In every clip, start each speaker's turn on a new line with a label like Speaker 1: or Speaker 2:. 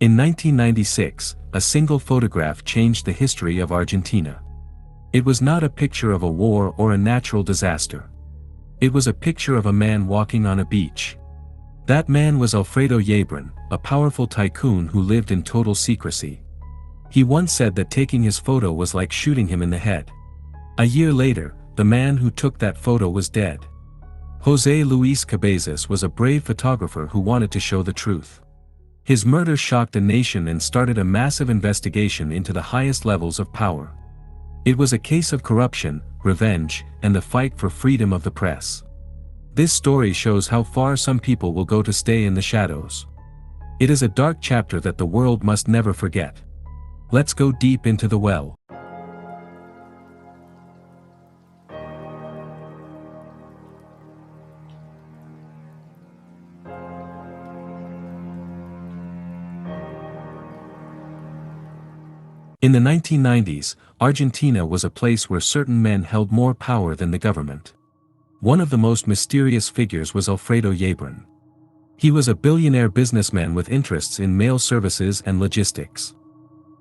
Speaker 1: In 1996, a single photograph changed the history of Argentina. It was not a picture of a war or a natural disaster. It was a picture of a man walking on a beach. That man was Alfredo Yabrán, a powerful tycoon who lived in total secrecy. He once said that taking his photo was like shooting him in the head. A year later, the man who took that photo was dead. José Luis Cabezas was a brave photographer who wanted to show the truth. His murder shocked a nation and started a massive investigation into the highest levels of power. It was a case of corruption, revenge, and the fight for freedom of the press. This story shows how far some people will go to stay in the shadows. It is a dark chapter that the world must never forget. Let's go deep into the well. In the 1990s, Argentina was a place where certain men held more power than the government. One of the most mysterious figures was Alfredo Yabrán. He was a billionaire businessman with interests in mail services and logistics.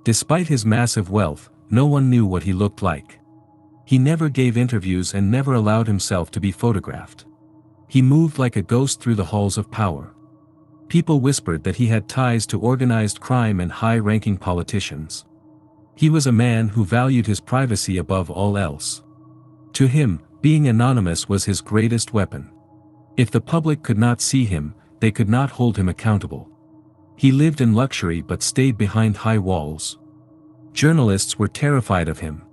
Speaker 1: Despite his massive wealth, no one knew what he looked like. He never gave interviews and never allowed himself to be photographed. He moved like a ghost through the halls of power. People whispered that he had ties to organized crime and high-ranking politicians. He was a man who valued his privacy above all else. To him, being anonymous was his greatest weapon. If the public could not see him, they could not hold him accountable. He lived in luxury but stayed behind high walls. Journalists were terrified of him.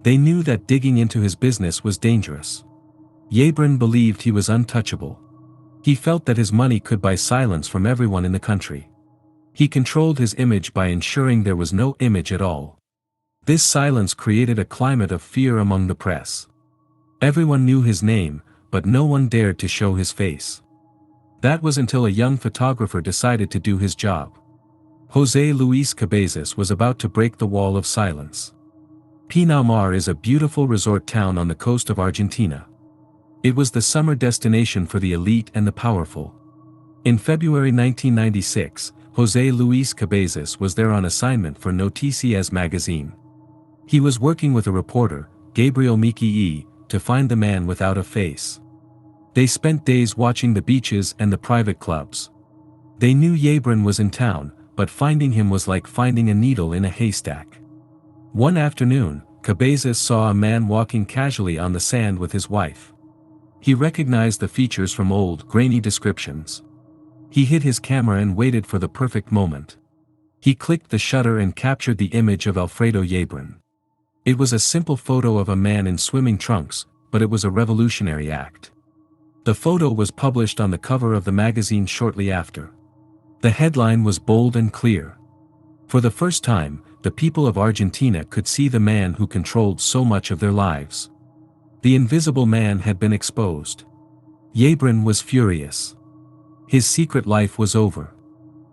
Speaker 1: They knew that digging into his business was dangerous. Yabrán believed he was untouchable. He felt that his money could buy silence from everyone in the country. He controlled his image by ensuring there was no image at all. This silence created a climate of fear among the press. Everyone knew his name, but no one dared to show his face. That was until a young photographer decided to do his job. José Luis Cabezas was about to break the wall of silence. Pinamar is a beautiful resort town on the coast of Argentina. It was the summer destination for the elite and the powerful. In February 1996, José Luis Cabezas was there on assignment for Noticias magazine. He was working with a reporter, Gregorio Ríos, to find the man without a face. They spent days watching the beaches and the private clubs. They knew Yabrán was in town, but finding him was like finding a needle in a haystack. One afternoon, Cabezas saw a man walking casually on the sand with his wife. He recognized the features from old, grainy descriptions. He hid his camera and waited for the perfect moment. He clicked the shutter and captured the image of Alfredo Yabrán. It was a simple photo of a man in swimming trunks, but it was a revolutionary act. The photo was published on the cover of the magazine shortly after. The headline was bold and clear. For the first time, the people of Argentina could see the man who controlled so much of their lives. The invisible man had been exposed. Yabrán was furious. His secret life was over.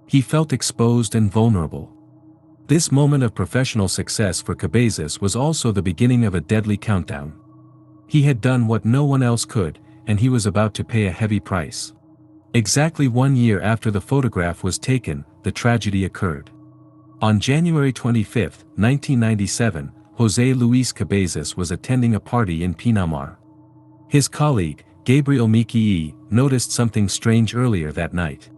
Speaker 1: He felt exposed and vulnerable. This moment of professional success for Cabezas was also the beginning of a deadly countdown. He had done what no one else could, and he was about to pay a heavy price. Exactly 1 year after the photograph was taken, the tragedy occurred. On January 25, 1997, José Luis Cabezas was attending a party in Pinamar. His colleague, Gregorio Ríos, noticed something strange earlier that night.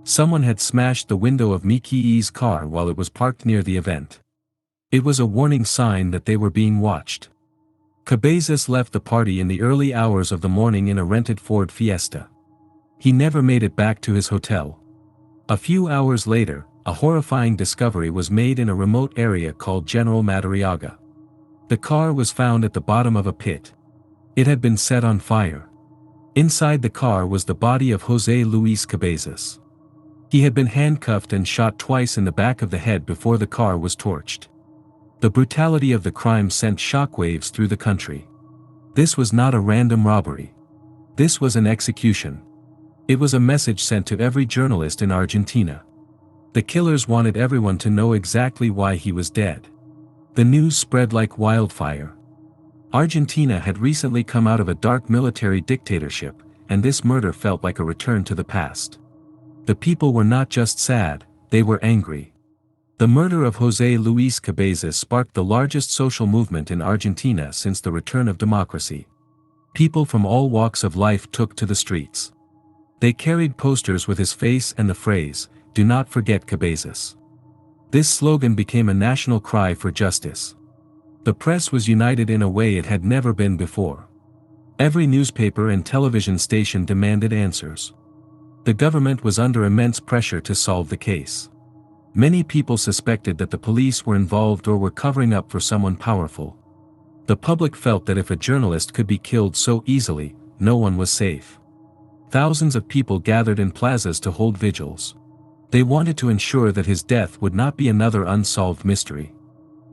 Speaker 1: Someone had smashed the window of Ríos' car while it was parked near the event. It was a warning sign that they were being watched. Cabezas left the party in the early hours of the morning in a rented Ford Fiesta. He never made it back to his hotel. A few hours later, a horrifying discovery was made in a remote area called General Madariaga. The car was found at the bottom of a pit. It had been set on fire. Inside the car was the body of José Luis Cabezas. He had been handcuffed and shot twice in the back of the head before the car was torched. The brutality of the crime sent shockwaves through the country. This was not a random robbery. This was an execution. It was a message sent to every journalist in Argentina. The killers wanted everyone to know exactly why he was dead. The news spread like wildfire. Argentina had recently come out of a dark military dictatorship, and this murder felt like a return to the past. The people were not just sad, they were angry. The murder of José Luis Cabezas sparked the largest social movement in Argentina since the return of democracy. People from all walks of life took to the streets. They carried posters with his face and the phrase, "Do not forget Cabezas." This slogan became a national cry for justice. The press was united in a way it had never been before. Every newspaper and television station demanded answers. The government was under immense pressure to solve the case. Many people suspected that the police were involved or were covering up for someone powerful. The public felt that if a journalist could be killed so easily, no one was safe. Thousands of people gathered in plazas to hold vigils. They wanted to ensure that his death would not be another unsolved mystery.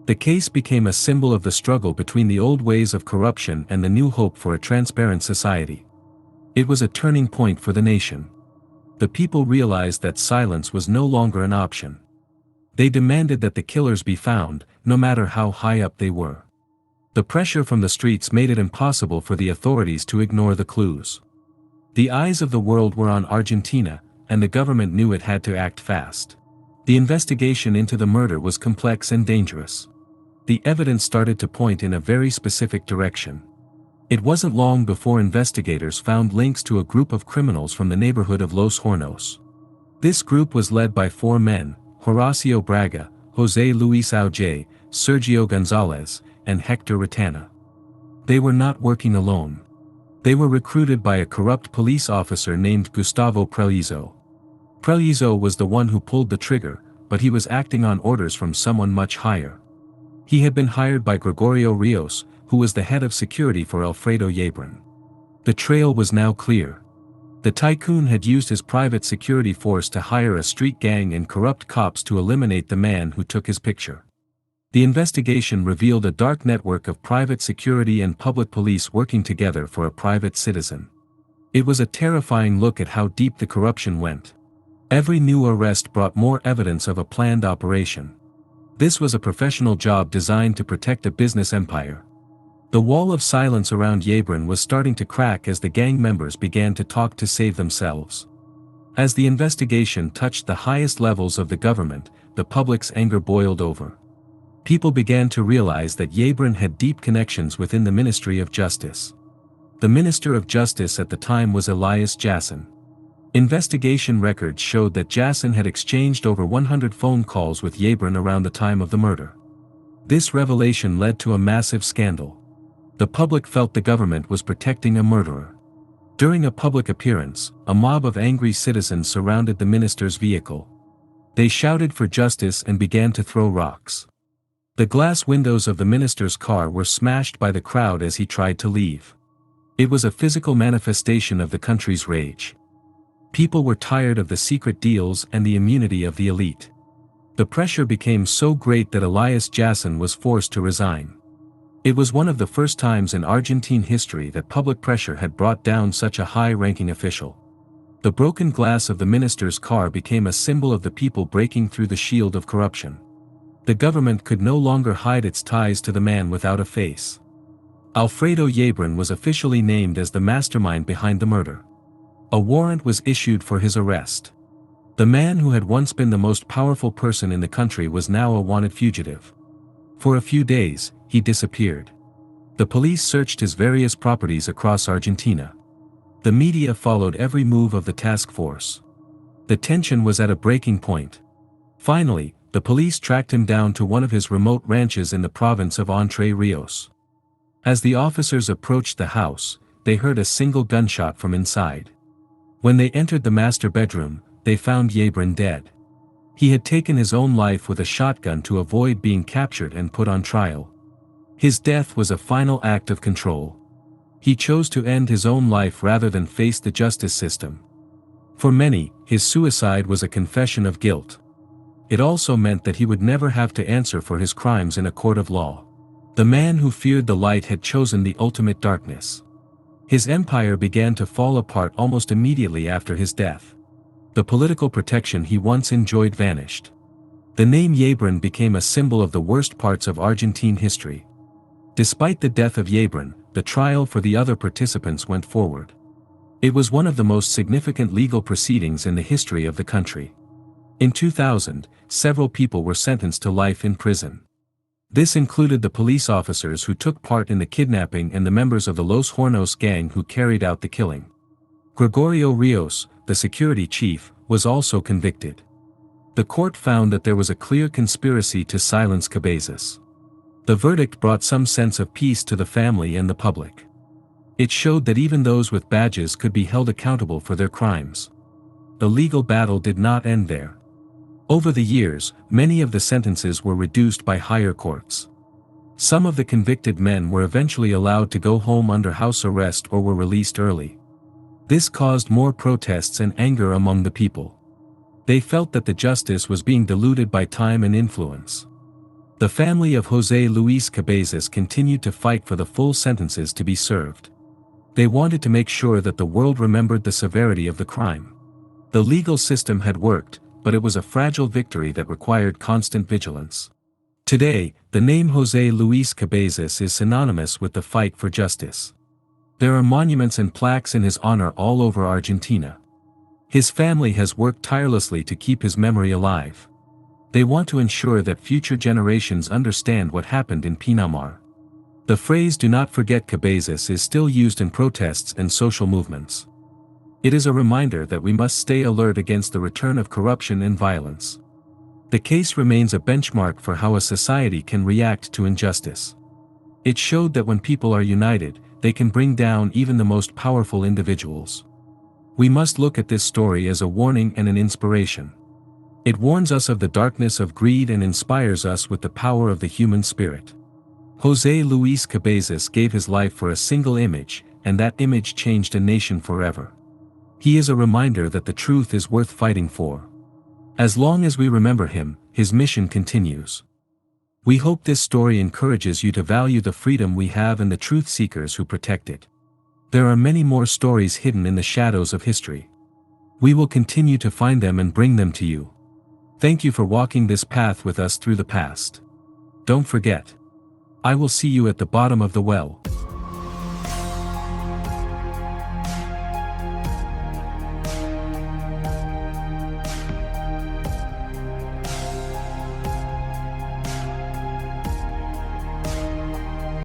Speaker 1: The case became a symbol of the struggle between the old ways of corruption and the new hope for a transparent society. It was a turning point for the nation. The people realized that silence was no longer an option. They demanded that the killers be found, no matter how high up they were. The pressure from the streets made it impossible for the authorities to ignore the clues. The eyes of the world were on Argentina, and the government knew it had to act fast. The investigation into the murder was complex and dangerous. The evidence started to point in a very specific direction. It wasn't long before investigators found links to a group of criminals from the neighborhood of Los Hornos. This group was led by 4 men, Horacio Braga, José Luis Auge, Sergio González, and Hector Retana. They were not working alone. They were recruited by a corrupt police officer named Gustavo Prellezo. Prellezo was the one who pulled the trigger, but he was acting on orders from someone much higher. He had been hired by Gregorio Ríos, who was the head of security for Alfredo Yabrán. The trail was now clear. The tycoon had used his private security force to hire a street gang and corrupt cops to eliminate the man who took his picture. The investigation revealed a dark network of private security and public police working together for a private citizen. It was a terrifying look at how deep the corruption went. Every new arrest brought more evidence of a planned operation. This was a professional job designed to protect a business empire. The wall of silence around Yabrán was starting to crack as the gang members began to talk to save themselves. As the investigation touched the highest levels of the government, the public's anger boiled over. People began to realize that Yabrán had deep connections within the Ministry of Justice. The Minister of Justice at the time was Elias Jassan. Investigation records showed that Jassan had exchanged over 100 phone calls with Yabrán around the time of the murder. This revelation led to a massive scandal. The public felt the government was protecting a murderer. During a public appearance, a mob of angry citizens surrounded the minister's vehicle. They shouted for justice and began to throw rocks. The glass windows of the minister's car were smashed by the crowd as he tried to leave. It was a physical manifestation of the country's rage. People were tired of the secret deals and the immunity of the elite. The pressure became so great that Elias Jassan was forced to resign. It was one of the first times in Argentine history that public pressure had brought down such a high-ranking official. The broken glass of the minister's car became a symbol of the people breaking through the shield of corruption. The government could no longer hide its ties to the man without a face. Alfredo Yabrán was officially named as the mastermind behind the murder. A warrant was issued for his arrest. The man who had once been the most powerful person in the country was now a wanted fugitive. For a few days, he disappeared. The police searched his various properties across Argentina. The media followed every move of the task force. The tension was at a breaking point. Finally, the police tracked him down to one of his remote ranches in the province of Entre Rios. As the officers approached the house, they heard a single gunshot from inside. When they entered the master bedroom, they found Yabrán dead. He had taken his own life with a shotgun to avoid being captured and put on trial. His death was a final act of control. He chose to end his own life rather than face the justice system. For many, his suicide was a confession of guilt. It also meant that he would never have to answer for his crimes in a court of law. The man who feared the light had chosen the ultimate darkness. His empire began to fall apart almost immediately after his death. The political protection he once enjoyed vanished. The name Yabrán became a symbol of the worst parts of Argentine history. Despite the death of Yabrán, the trial for the other participants went forward. It was one of the most significant legal proceedings in the history of the country. In 2000, several people were sentenced to life in prison. This included the police officers who took part in the kidnapping and the members of the Los Hornos gang who carried out the killing. Gregorio Ríos, the security chief, was also convicted. The court found that there was a clear conspiracy to silence Cabezas. The verdict brought some sense of peace to the family and the public. It showed that even those with badges could be held accountable for their crimes. The legal battle did not end there. Over the years, many of the sentences were reduced by higher courts. Some of the convicted men were eventually allowed to go home under house arrest or were released early. This caused more protests and anger among the people. They felt that the justice was being diluted by time and influence. The family of José Luis Cabezas continued to fight for the full sentences to be served. They wanted to make sure that the world remembered the severity of the crime. The legal system had worked, but it was a fragile victory that required constant vigilance. Today, the name José Luis Cabezas is synonymous with the fight for justice. There are monuments and plaques in his honor all over Argentina. His family has worked tirelessly to keep his memory alive. They want to ensure that future generations understand what happened in Pinamar. The phrase "do not forget Cabezas" is still used in protests and social movements. It is a reminder that we must stay alert against the return of corruption and violence. The case remains a benchmark for how a society can react to injustice. It showed that when people are united, they can bring down even the most powerful individuals. We must look at this story as a warning and an inspiration. It warns us of the darkness of greed and inspires us with the power of the human spirit. José Luis Cabezas gave his life for a single image, and that image changed a nation forever. He is a reminder that the truth is worth fighting for. As long as we remember him, his mission continues. We hope this story encourages you to value the freedom we have and the truth seekers who protect it. There are many more stories hidden in the shadows of history. We will continue to find them and bring them to you. Thank you for walking this path with us through the past. Don't forget. I will see you at the bottom of the well.